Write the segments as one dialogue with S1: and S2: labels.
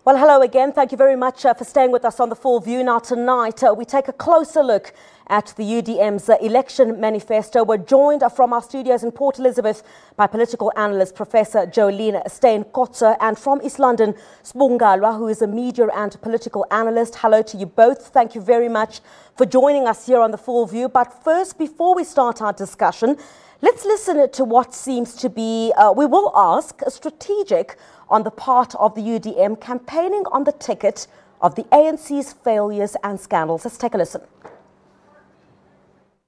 S1: Well, hello again. Thank you very much for staying with us on The Full View. Now, tonight, we take a closer look at the UDM's election manifesto. We're joined from our studios in Port Elizabeth by political analyst Professor Joleen Steyn-Kotze, and from East London, Sbu Ngalwa, who is a media and political analyst. Hello to you both. Thank you very much for joining us here on The Full View. But first, before we start our discussion, let's listen to what seems to be, we will ask, a strategic on the part of the UDM campaigning on the ticket of the ANC's failures and scandals. Let's take a listen.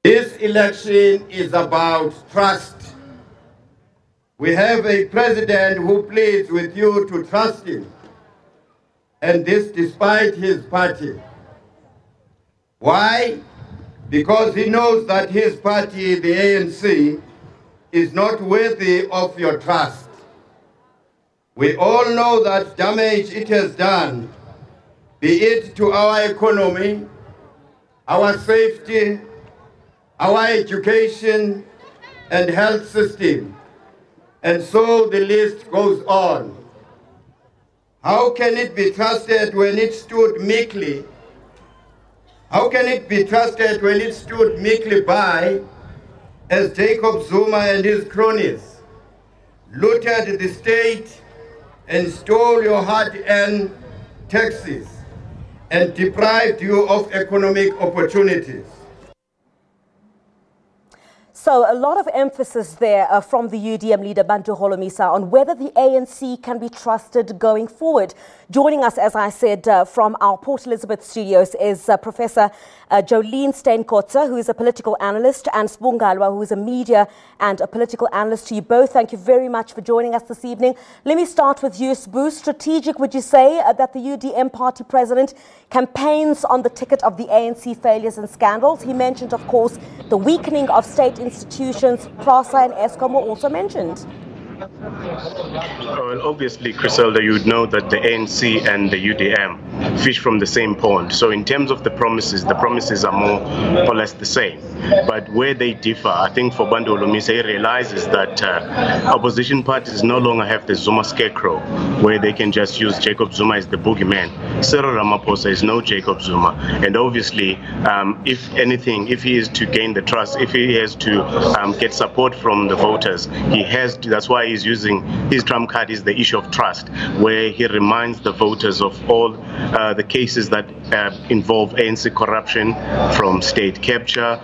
S2: This election is about trust. We have a president who pleads with you to trust him, and this despite his party. Why? Because he knows that his party, the ANC, is not worthy of your trust. We all know that damage it has done, be it to our economy, our safety, our education and health system, and so the list goes on. How can it be trusted when it stood meekly? How can it be trusted when it stood meekly by as Jacob Zuma and his cronies looted the state and stole your hard-earned taxes and deprived you of economic opportunities?
S1: So a lot of emphasis there from the UDM leader, Bantu Holomisa, on whether the ANC can be trusted going forward. Joining us, as I said, from our Port Elizabeth studios is Professor Joleen Steyn-Kotze, who is a political analyst, and Sbu Ngalwa, who is a media and a political analyst. To you both, thank you very much for joining us this evening. Let me start with you, Sbu. Strategic, would you say that the UDM party president campaigns on the ticket of the ANC failures and scandals? He mentioned, of course, the weakening of state institutions. PRASA and ESCOM were also mentioned.
S3: Well, obviously, Griselda, you would know that the ANC and the UDM fish from the same pond. So in terms of the promises are more or less the same. But where they differ, I think for Bantu Holomisa, he realizes that opposition parties no longer have the Zuma scarecrow, where they can just use Jacob Zuma as the boogeyman. Cyril Ramaphosa is no Jacob Zuma. And obviously, if anything, if he is to gain the trust, if he has to get support from the voters, he has to, that's why he's using his trump card is the issue of trust, where he reminds the voters of all the cases that involve ANC corruption, from state capture,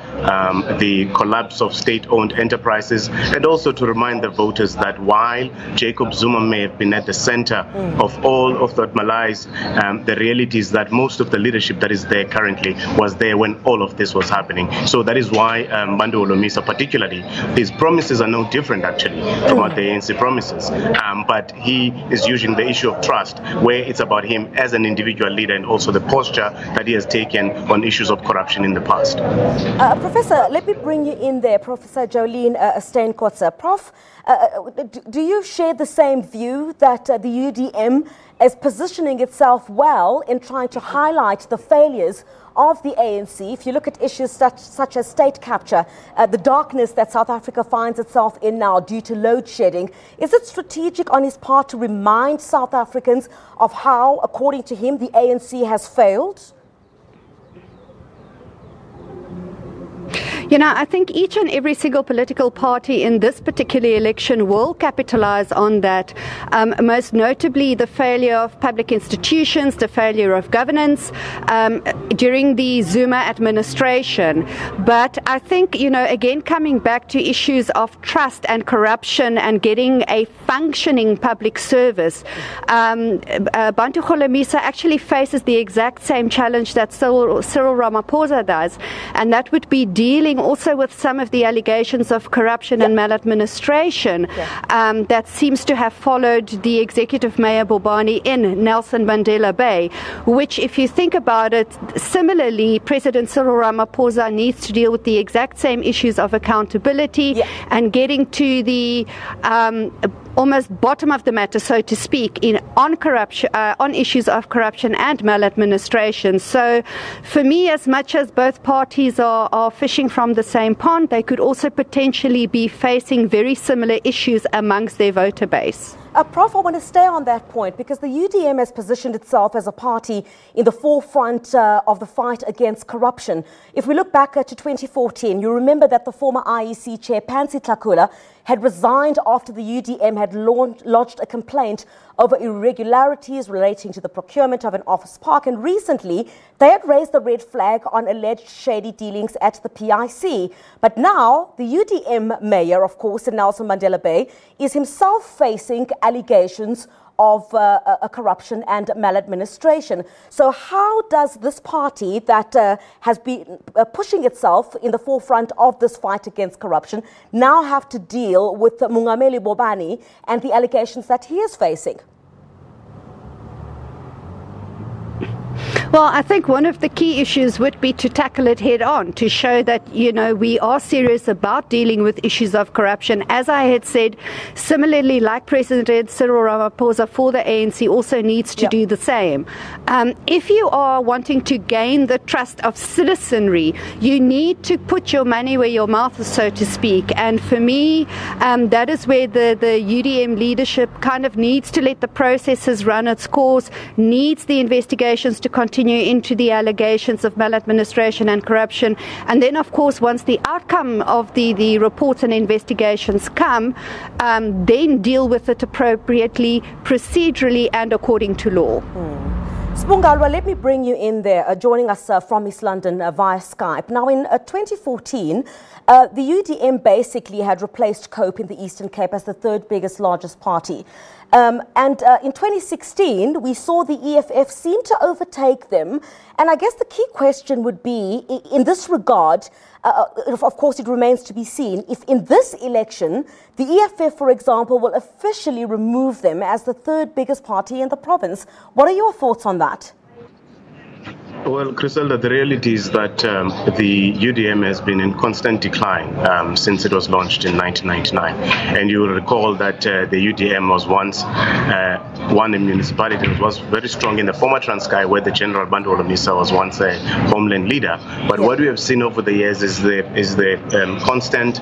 S3: the collapse of state-owned enterprises, and also to remind the voters that while Jacob Zuma may have been at the center of all of that malaise, the reality is that most of the leadership that is there currently was there when all of this was happening. So that is why Bantu Holomisa particularly, his promises are no different actually from what the ANC promises, but he is using the issue of trust, where it's about him as an individual leader and also the posture that he has taken on issues of corruption in the past.
S1: Professor, let me bring you in there, Professor Joleen Steyn-Kotze. Prof, do you share the same view that the UDM is positioning itself well in trying to highlight the failures of the ANC? If you look at issues such as state capture, the darkness that South Africa finds itself in now due to load shedding, is it strategic on his part to remind South Africans of how, according to him, the ANC has failed?
S4: You know, I think each and every single political party in this particular election will capitalize on that, most notably the failure of public institutions, the failure of governance during the Zuma administration. But I think, you know, again, coming back to issues of trust and corruption and getting a functioning public service, Bantu Holomisa actually faces the exact same challenge that Cyril Ramaphosa does, and that would be dealing also with some of the allegations of corruption and maladministration that seems to have followed the executive mayor Bobani in Nelson Mandela Bay, which, if you think about it, similarly, President Cyril Ramaphosa needs to deal with the exact same issues of accountability and getting to the almost bottom of the matter, so to speak, on corruption, on issues of corruption and maladministration. So for me, as much as both parties are fishing from the same pond, they could also potentially be facing very similar issues amongst their voter base.
S1: Prof, I want to stay on that point because the UDM has positioned itself as a party in the forefront of the fight against corruption. If we look back to 2014, you remember that the former IEC chair, Pansy Tlakula, had resigned after the UDM had lodged a complaint over irregularities relating to the procurement of an office park. And recently, they had raised the red flag on alleged shady dealings at the PIC. But now, the UDM mayor, of course, in Nelson Mandela Bay, is himself facing allegations of corruption and maladministration. So how does this party that has been pushing itself in the forefront of this fight against corruption now have to deal with Mungameli Bobani and the allegations that he is facing?
S4: Well, I think one of the key issues would be to tackle it head on, to show that, you know, we are serious about dealing with issues of corruption. As I had said, similarly, like President Cyril Ramaphosa for the ANC also needs to do the same. If you are wanting to gain the trust of citizenry, you need to put your money where your mouth is, so to speak. And for me, that is where the UDM leadership kind of needs to let the processes run its course, needs the investigations to continue into the allegations of maladministration and corruption. And then, of course, once the outcome of the reports and investigations come, then deal with it appropriately, procedurally, and according to law.
S1: Sbu Ngalwa, let me bring you in there, joining us from East London via Skype. Now, in 2014, the UDM basically had replaced COPE in the Eastern Cape as the third largest party. And in 2016, we saw the EFF seem to overtake them. And I guess the key question would be, in this regard, of course, it remains to be seen if in this election, the EFF, for example, will officially remove them as the third biggest party in the province. What are your thoughts on that?
S3: Well, Griselda, the reality is that the UDM has been in constant decline since it was launched in 1999. And you will recall that the UDM was once one municipality that was very strong in the former Transkei, where the General Bantu Olomisa was once a homeland leader. But what we have seen over the years is the constant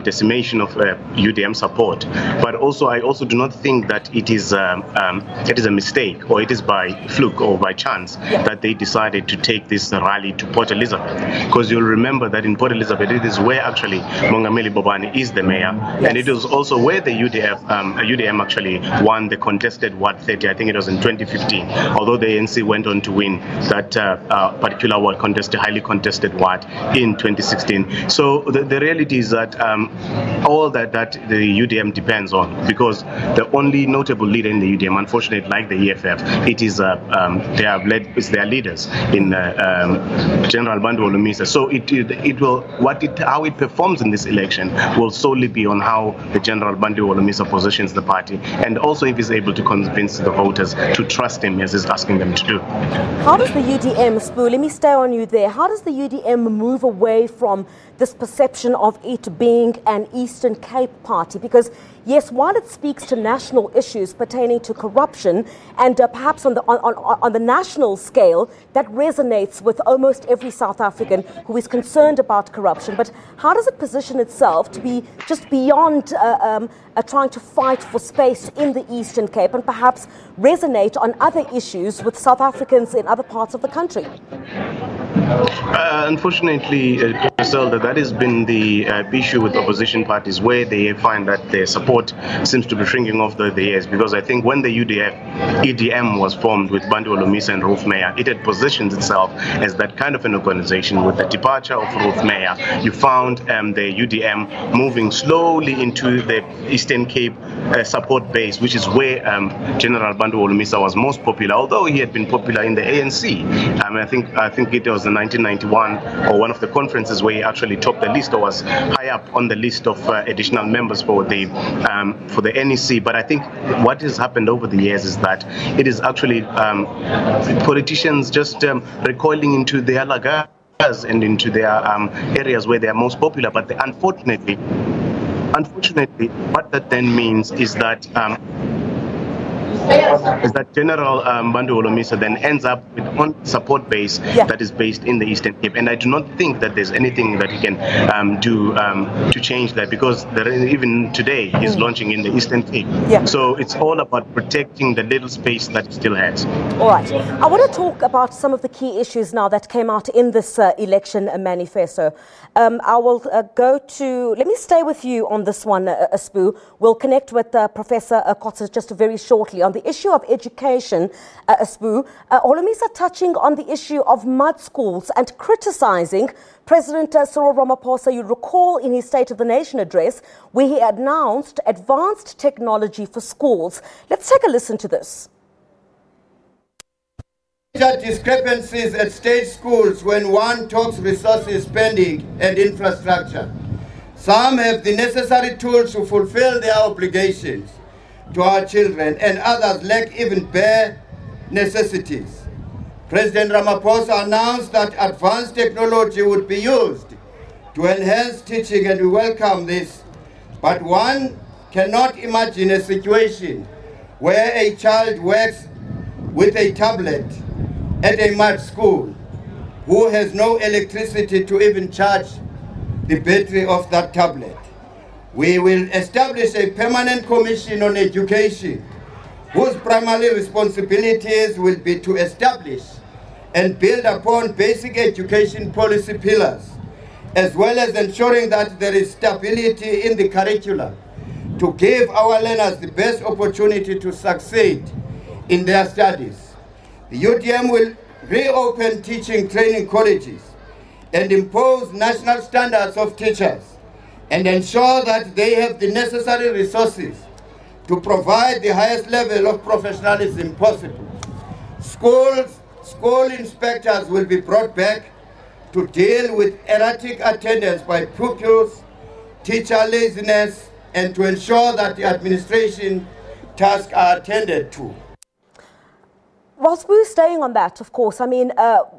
S3: decimation of UDM support. But also, I also do not think that it is a mistake, or it is by fluke or by chance that they decided to take this rally to Port Elizabeth, because you'll remember that in Port Elizabeth it is where actually Mungameli Bobani is the mayor, and it was also where the UDM actually won the contested Ward 30. I think it was in 2015, although the ANC went on to win that particular ward highly contested ward in 2016. So the reality is that all that the UDM depends on, because the only notable leader in the UDM, unfortunately, like the EFF, it is it's their leaders in General Bantu Olomisa. So it will how it performs in this election will solely be on how the General Bantu Olomisa positions the party, and also if he's able to convince the voters to trust him as he's asking them to do.
S1: How does the UDM, Sbu, let me stay on you there, how does the UDM move away from this perception of it being an Eastern Cape party? Because yes, while it speaks to national issues pertaining to corruption, and perhaps on the national scale, that resonates with almost every South African who is concerned about corruption. But how does it position itself to be just beyond trying to fight for space in the Eastern Cape and perhaps resonate on other issues with South Africans in other parts of the country?
S3: Unfortunately, that has been the issue with opposition parties, where they find that their support seems to be shrinking off the years. Because I think when the UDM was formed with Bantu Olomisa and Ruth Meyer, it had positioned itself as that kind of an organization. With the departure of Ruth Meyer, you found the UDM moving slowly into the Eastern Cape support base, which is where General Bantu Olomisa was most popular, although he had been popular in the ANC. I think it was in 1991 or one of the conferences where he actually topped the list, or was high up on the list of additional members for the NEC. But I think what has happened over the years is that it is actually politicians just recoiling into their lagers and into their areas where they are most popular. But unfortunately, what that then means is that General Bandu Holomisa then ends up with one support base that is based in the Eastern Cape. And I do not think that there's anything that he can do to change that, because even today he's launching in the Eastern Cape. So it's all about protecting the little space that he still has.
S1: All right. I want to talk about some of the key issues now that came out in this election manifesto. I will let me stay with you on this one, Sbu. We'll connect with Professor Kotze just very shortly on the issue of education, Sbu. Holomisa touching on the issue of mud schools and criticizing President Cyril Ramaphosa. You recall in his State of the Nation address where he announced advanced technology for schools. Let's take a listen to this.
S2: Discrepancies at state schools when one talks resources spending and infrastructure. Some have the necessary tools to fulfill their obligations to our children, and others lack even bare necessities. President Ramaphosa announced that advanced technology would be used to enhance teaching, and we welcome this. But one cannot imagine a situation where a child works with a tablet at a mud school who has no electricity to even charge the battery of that tablet. We will establish a permanent commission on education whose primary responsibilities will be to establish and build upon basic education policy pillars, as well as ensuring that there is stability in the curriculum to give our learners the best opportunity to succeed in their studies. The UDM will reopen teaching training colleges and impose national standards of teachers and ensure that they have the necessary resources to provide the highest level of professionalism possible. School inspectors will be brought back to deal with erratic attendance by pupils, teacher laziness, and to ensure that the administration tasks are attended to.
S1: Whilst we're staying on that, of course, I mean,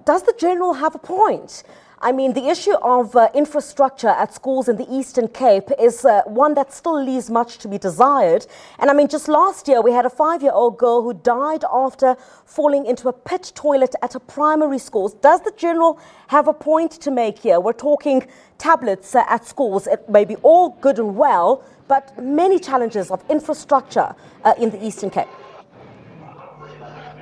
S1: does the General have a point? I mean, the issue of infrastructure at schools in the Eastern Cape is one that still leaves much to be desired. And I mean, just last year, we had a 5-year-old girl who died after falling into a pit toilet at a primary school. Does the General have a point to make here? We're talking tablets at schools. It may be all good and well, but many challenges of infrastructure in the Eastern Cape.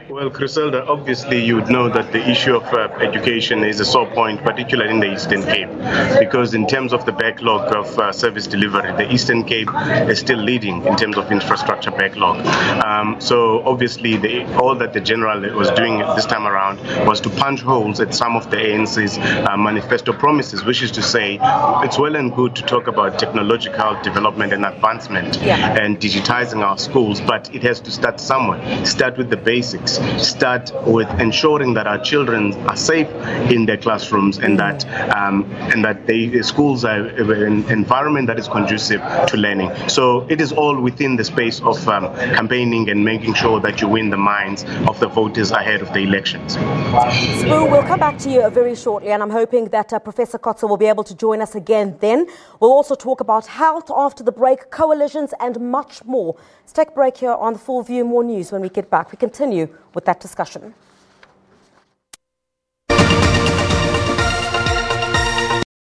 S3: Well, Griselda, obviously you would know that the issue of education is a sore point, particularly in the Eastern Cape, because in terms of the backlog of service delivery, the Eastern Cape is still leading in terms of infrastructure backlog. So obviously all that the General was doing this time around was to punch holes at some of the ANC's manifesto promises, which is to say it's well and good to talk about technological development and advancement and digitizing our schools, but it has to start somewhere. Start with the basics. Start with ensuring that our children are safe in their classrooms and that the schools are an environment that is conducive to learning. So it is all within the space of campaigning and making sure that you win the minds of the voters ahead of the elections.
S1: Sbu, we'll come back to you very shortly, and I'm hoping that Professor Kotze will be able to join us again then. We'll also talk about health after the break, coalitions and much more. Let's take a break here on The Full View. More news when we get back. We continue with that discussion.